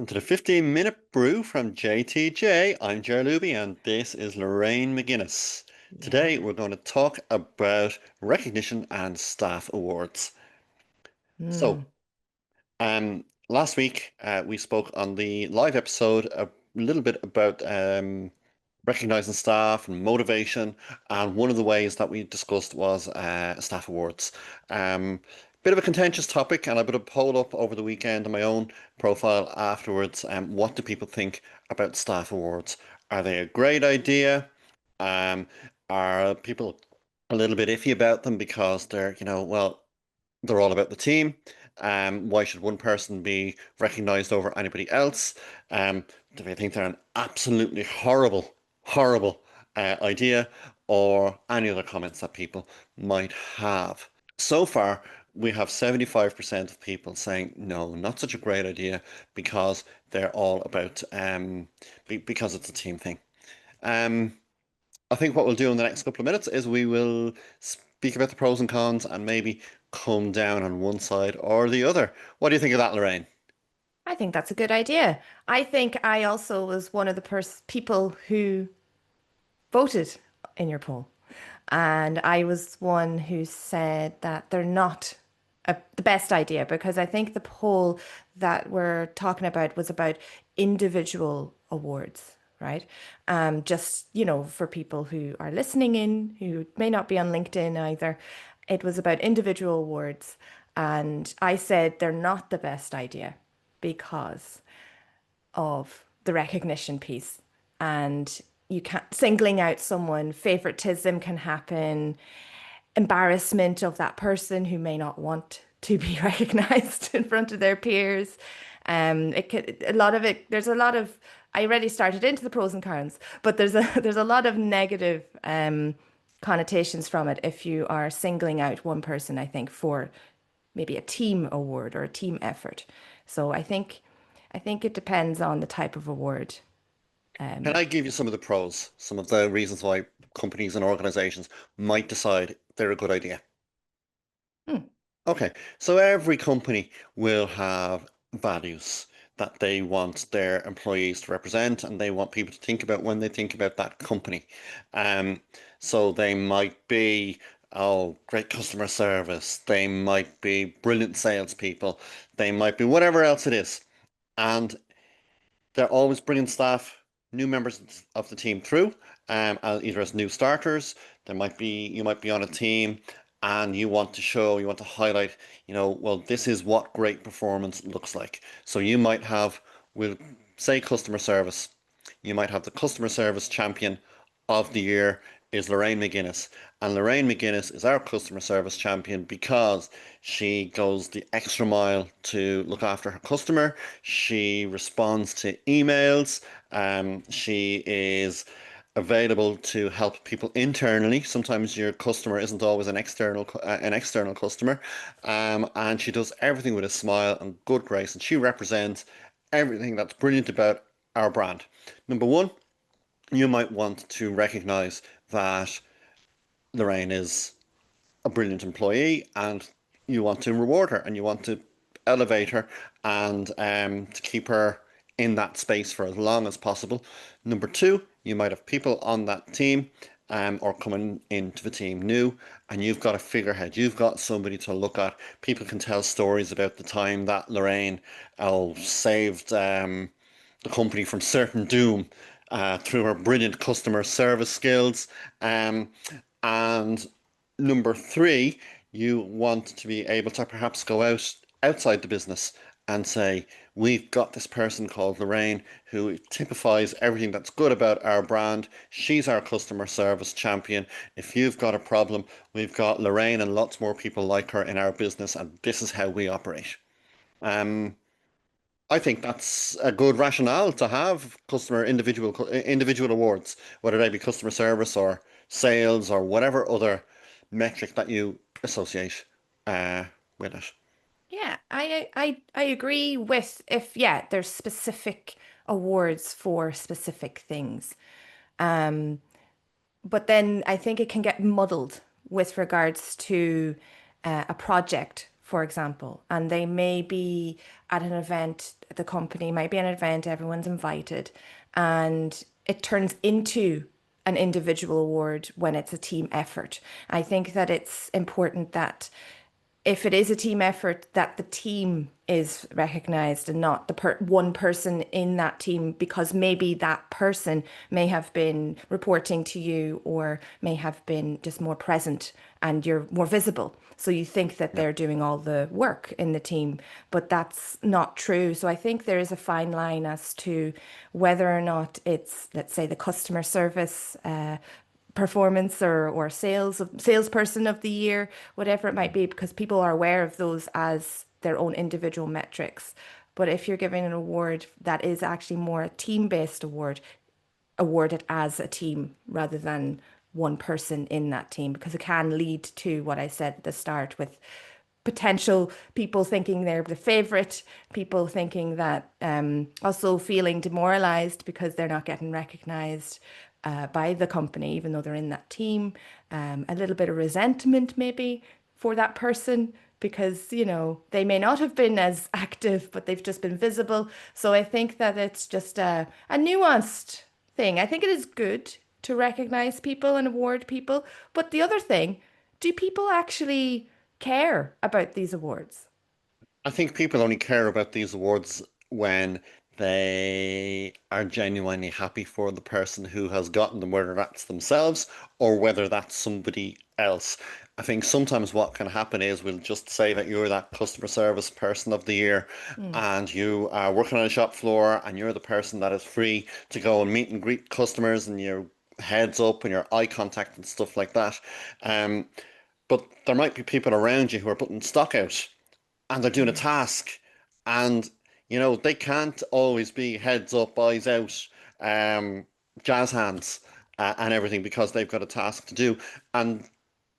welcome to the 15-minute brew from JTJ. I'm Ger and this is Lorraine McGuinness. Today Yeah. we're going to talk about recognition and staff awards. So, Mm. last week we spoke on the live episode a little bit about recognizing staff and motivation, and one of the ways that we discussed was staff awards. Bit of a contentious topic, and I put a poll up over the weekend on my own profile afterwards. What do people think about staff awards? Are they a great idea? Um, are people a little bit iffy about them because they're all about the team? Why should one person be recognized over anybody else? Do they think they're an absolutely horrible idea, or any other comments that people might have? So far, we have 75% of people saying no, not such a great idea because they're all about because it's a team thing. Um, I think what we'll do in the next couple of minutes is we will speak about the pros and cons and maybe come down on one side or the other. What do you think of that, Lorraine? I think that's a good idea. I think I also was one of the people who voted in your poll. And I was one who said that they're not the best idea because I think the poll that we're talking about was about individual awards, right? Just, for people who are listening in, who may not be on LinkedIn either, it was about individual awards. And I said they're not the best idea because of the recognition piece. And you can't singling out someone, favoritism can happen, embarrassment of that person who may not want to be recognized in front of their peers. It could a lot of it. There's a lot of. I already started into the pros and cons, but there's a lot of negative connotations from it if you are singling out one person. I think for maybe a team award or a team effort. So I think it depends on the type of award. Can I give you some of the pros, some of the reasons why companies and organizations might decide they're a good idea? Hmm. Okay, so every company will have values that they want their employees to represent and they want people to think about when they think about that company. Um, so they might be, oh, great customer service. They might be brilliant salespeople. They might be whatever else it is. And they're always bringing staff, new members of the team through, either as new starters. You might be on a team and you want to show, you want to highlight, well, this is what great performance looks like. So you might have, we'll say customer service. You might have the customer service champion of the year is Lorraine McGuinness. And Lorraine McGuinness is our customer service champion because she goes the extra mile to look after her customer. She responds to emails. She is available to help people internally. Sometimes your customer isn't always an external customer, and she does everything with a smile and good grace, and she represents everything that's brilliant about our brand. Number one, you might want to recognize that Lorraine is a brilliant employee and you want to reward her and you want to elevate her and to keep her in that space for as long as possible. Number two, you might have people on that team or coming into the team new, and you've got a figurehead. You've got somebody to look at. People can tell stories about the time that Lorraine saved the company from certain doom through her brilliant customer service skills. Um, and number three, you want to be able to perhaps go outside the business and say, we've got this person called Lorraine who typifies everything that's good about our brand. She's our customer service champion. If you've got a problem, we've got Lorraine and lots more people like her in our business, and this is how we operate. Um, I think that's a good rationale to have individual awards, whether they be customer service or sales or whatever other metric that you associate uh, with it. Yeah, I agree with if yeah, there's specific awards for specific things. Um, but then I think it can get muddled with regards to a project for example, and they may be at an event, the company might be an event, everyone's invited, and it turns into an individual award when it's a team effort. I think that it's important that if it is a team effort, that the team is recognized and not the one person in that team, because maybe that person may have been reporting to you or may have been just more present and you're more visible. So you think that Yeah. they're doing all the work in the team, but that's not true. So I think there is a fine line as to whether or not it's, let's say, the customer service performance or salesperson of the year, whatever it might be, because people are aware of those as their own individual metrics. But if you're giving an award that is actually more a team-based award, award it as a team rather than one person in that team, because it can lead to what I said at the start with potential people thinking they're the favorite, people thinking that also feeling demoralized because they're not getting recognized by the company, even though they're in that team. A little bit of resentment maybe for that person because, you know, they may not have been as active, but they've just been visible. So I think that it's just a nuanced thing. I think it is good to recognize people and award people. But the other thing, do people actually care about these awards? I think people only care about these awards when they are genuinely happy for the person who has gotten them, whether that's themselves or whether that's somebody else. I think sometimes what can happen is we'll just say that you're that customer service person of the year Mm. and you are working on a shop floor and you're the person that is free to go and meet and greet customers and your heads up and your eye contact and stuff like that. Um, but there might be people around you who are putting stock out and they're doing a Yeah. task and they can't always be heads up eyes out, um jazz hands, and everything because they've got a task to do, and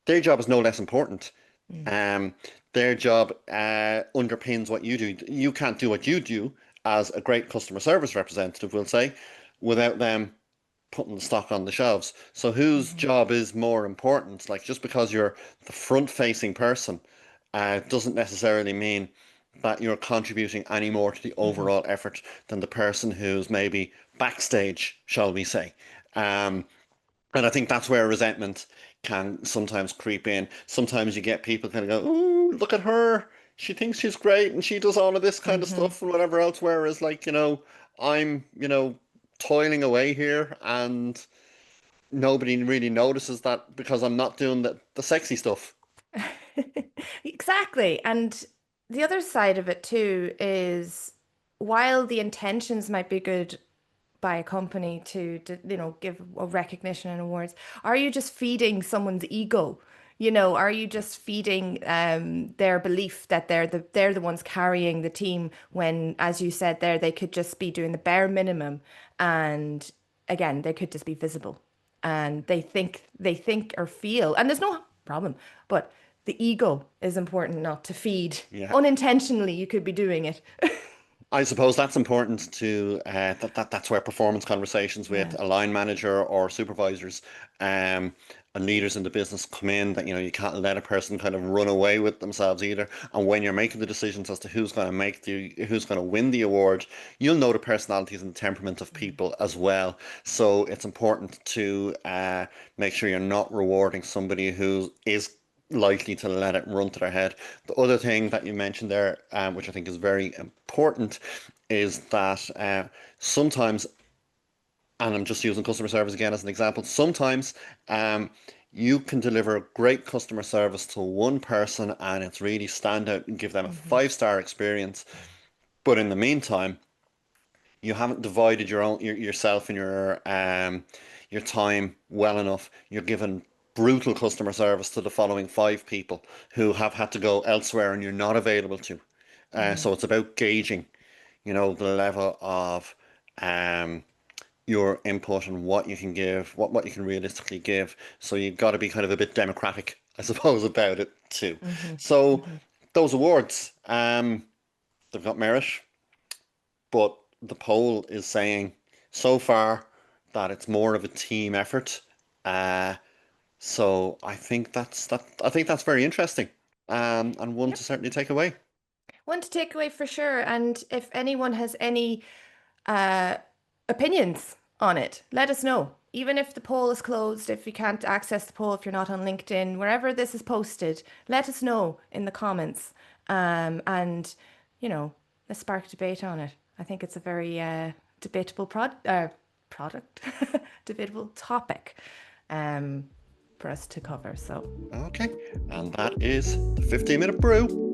their job is no less important. Mm. um their job underpins what you do. You can't do what you do as a great customer service representative, we'll say, without them putting the stock on the shelves. So whose Mhm. job is more important? Like, just because you're the front facing person doesn't necessarily mean that you're contributing any more to the Mhm. overall effort than the person who's maybe backstage, shall we say. Um, and I think that's where resentment can sometimes creep in. Sometimes you get people kind of go, "Oh, look at her. She thinks she's great and she does all of this kind of Mhm. stuff and whatever else." Whereas, like, I'm, toiling away here and nobody really notices that because I'm not doing the sexy stuff. Exactly. And the other side of it too is while the intentions might be good by a company to give a recognition and awards, are you just feeding someone's ego? Are you just feeding their belief that they're the ones carrying the team when, as you said there, they could just be doing the bare minimum, and again, they could just be visible, and they think or feel, and there's no problem, but the ego is important not to feed Yeah. unintentionally. You could be doing it. I suppose that's important to that's where performance conversations with Yeah. a line manager or supervisors and leaders in the business come in, that you can't let a person kind of run away with themselves either. And when you're making the decisions as to who's going to win the award, you'll know the personalities and the temperament of people as well. So it's important to make sure you're not rewarding somebody who is likely to let it run to their head. The other thing that you mentioned there, which I think is very important, is that sometimes, and I'm just using customer service again as an example, sometimes um, you can deliver great customer service to one person and it's really stand out and give them a Hmm. five-star experience. But in the meantime, you haven't divided yourself and your time well enough. You're given brutal customer service to the following five people who have had to go elsewhere and you're not available to. Hmm. So it's about gauging, the level of um, your input and what you can give, what you can realistically give. So you've got to be kind of a bit democratic, I suppose, about it too. Hmm. So Hmm. those awards, they've got merit, but the poll is saying so far that it's more of a team effort. Uh, so I think that's very interesting. and one to certainly take away. One to take away for sure. And if anyone has any opinions on it, let us know. Even if the poll is closed, if you can't access the poll, if you're not on LinkedIn, wherever this is posted, let us know in the comments. And, let's spark debate on it. I think it's a very debatable product, debatable topic for us to cover. So, Okay, and that is the 15-minute brew.